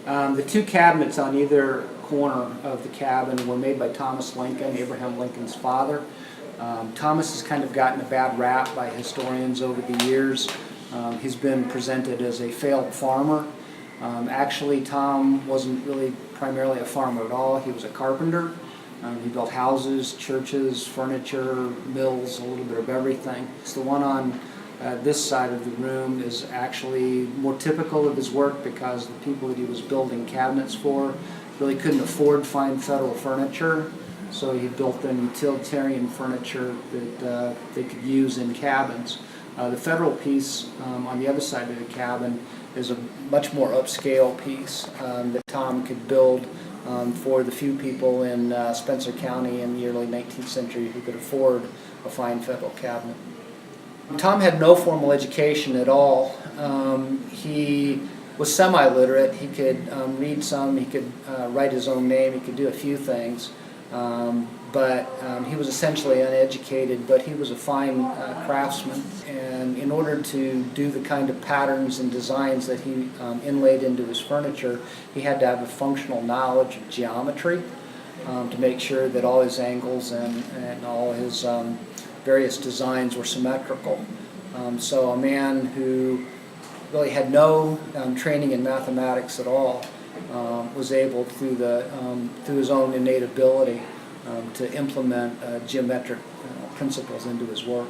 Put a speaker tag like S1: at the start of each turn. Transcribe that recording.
S1: The two cabinets on either corner of the cabin were made by Thomas Lincoln, Abraham Lincoln's father. Thomas has kind of gotten a bad rap by historians over the years. He's been presented as a failed farmer. Actually, Tom wasn't really primarily a farmer at all. He was a carpenter. He built houses, churches, furniture, mills, a little bit of everything. So the one on this side of the room is actually more typical of his work because the people that he was building cabinets for really couldn't afford fine federal furniture. So he built them utilitarian furniture that they could use in cabins. The federal piece on the other side of the cabin is a much more upscale piece that Tom could build for the few people in Spencer County in the early 19th century who could afford a fine federal cabinet. Tom had no formal education at all. He was semi-literate. He could read some, he could write his own name, he could do a few things. But he was essentially uneducated, but he was a fine craftsman. And in order to do the kind of patterns and designs that he inlaid into his furniture, he had to have a functional knowledge of geometry to make sure that all his angles and all his various designs were symmetrical. So a man who really had no training in mathematics at all was able, through his own innate ability, to implement geometric principles into his work.